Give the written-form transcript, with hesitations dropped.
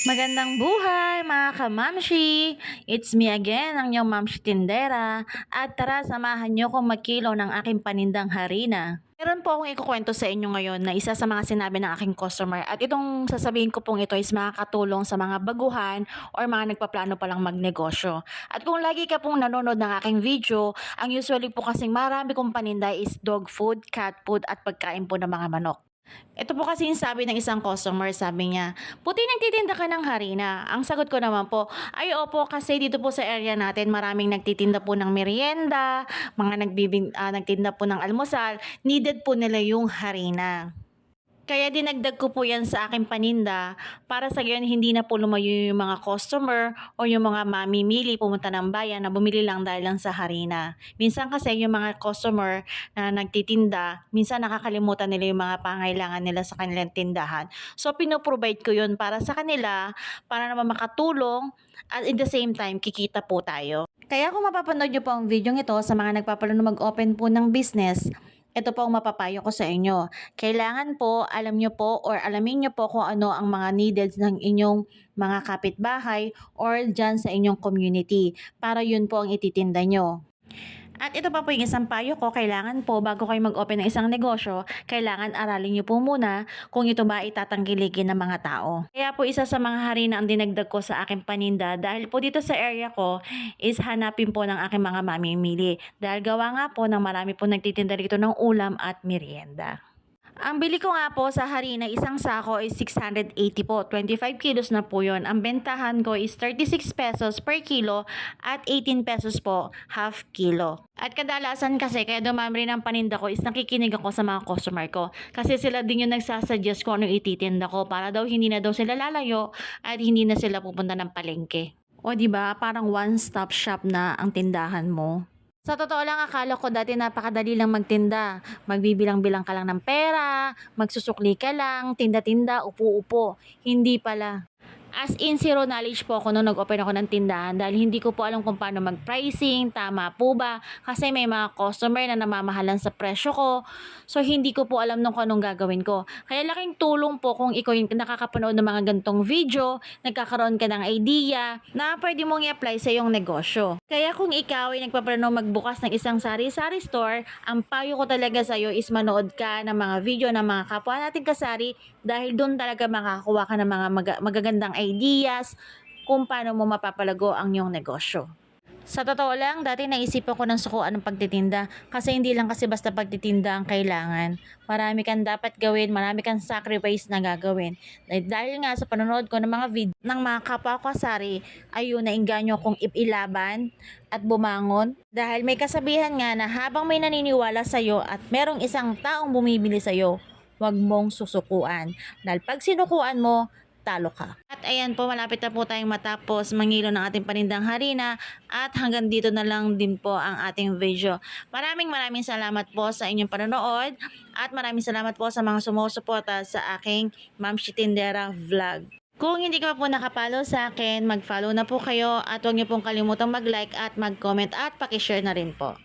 Magandang buhay mga kamamshi! It's me again, ang inyong mamshi tindera. At tara, samahan niyo kong magkilaw ng aking panindang harina. Meron po akong ikukwento sa inyo ngayon na isa sa mga sinabi ng aking customer. At itong sasabihin ko pong ito is makakatulong sa mga baguhan or mga nagpaplano palang magnegosyo. At kung lagi ka pong nanonood ng aking video, ang usually po kasing marami kong paninda is dog food, cat food at pagkain po ng mga manok. Ito po kasi yung sabi ng isang customer, sabi niya, "Buti nagtitinda ka ng harina." Ang sagot ko naman po, "Ay opo, kasi dito po sa area natin maraming nagtitinda po ng merienda, mga nagtinda po ng almusal, needed po nila yung harina." Kaya dinagdag ko po 'yan sa aking paninda para sa gayon hindi na po lumayo yung mga customer o yung mga mamimili pumunta ng bayan na bumili lang dahil lang sa harina. Minsan kasi yung mga customer na nagtitinda, minsan nakakalimutan nila yung mga pangailangan nila sa kanilang tindahan. So pino-provide ko 'yun para sa kanila, para naman makatulong at in the same time kikita po tayo. Kaya kung mapapanood niyo po ang video ito sa mga nagpaplano mag-open po ng business, ito po ang mapapayo ko sa inyo. Kailangan po alam nyo po or alamin nyo po kung ano ang mga needs ng inyong mga kapitbahay or dyan sa inyong community para yun po ang ititinda nyo. At ito pa po yung isang payo ko, kailangan po bago kayo mag-open ng isang negosyo, kailangan aralin nyo po muna kung ito ba itatangkilikin ng mga tao. Kaya po isa sa mga harina ang dinagdag ko sa aking paninda dahil po dito sa area ko is hanapin po ng aking mga mamimili. Dahil gawa nga po ng marami po nagtitinda dito ng ulam at merienda. Ang bili ko nga po sa harina, isang sako is 680 po. 25 kilos na po yun. Ang bentahan ko is 36 pesos per kilo at 18 pesos po half kilo. At kadalasan kasi kaya dumami rin ang paninda ko is nakikinig ako sa mga customer ko. Kasi sila din yung nagsasuggest ko ano ititinda ko para daw hindi na daw sila lalayo at hindi na sila pupunta ng palengke. O di ba parang one-stop shop na ang tindahan mo. Sa totoo lang, akala ko dati napakadali lang magtinda. Magbibilang-bilang ka lang ng pera, magsusukli ka lang, tinda-tinda, upo-upo. Hindi pala. As in, zero knowledge po ako nung nag-open ako ng tindahan dahil hindi ko po alam kung paano mag-pricing, tama po ba? Kasi may mga customer na namamahalan sa presyo ko. So, hindi ko po alam nung kung anong gagawin ko. Kaya laking tulong po kung ikaw yung nakakapanood ng mga gantong video, nagkakaroon ka ng idea na pwede mong i-apply sa iyong negosyo. Kaya kung ikaw ay nagpaplano magbukas ng isang sari-sari store, ang payo ko talaga sa iyo is manood ka ng mga video ng mga kapwa nating kasari dahil doon talaga makakakuha ka ng mga magagandang ideas kung paano mo mapapalago ang iyong negosyo. Sa totoo lang, dati naisipan ko ng sukuan ng pagtitinda kasi hindi lang kasi basta pagtitinda ang kailangan. Marami kang dapat gawin, marami kang sacrifice na gagawin. Dahil nga sa panonood ko ng mga video ng mga kapwa ko kasari, ayun, nainganyo kong ilaban at bumangon. Dahil may kasabihan nga na habang may naniniwala sa'yo at merong isang taong bumibili sa'yo, huwag mong susukuan. Dahil pag sinukuan mo, talo ka. At ayan po, malapit na po tayong matapos mangilo ng ating panindang harina at hanggang dito na lang din po ang ating video. Maraming salamat po sa inyong panonood at maraming salamat po sa mga sumusuporta sa aking Ma'am Tindera vlog. Kung hindi ka pa po nakapollow sa akin, mag-follow na po kayo at huwag niyo pong kalimutang mag-like at mag-comment at pakishare na rin po.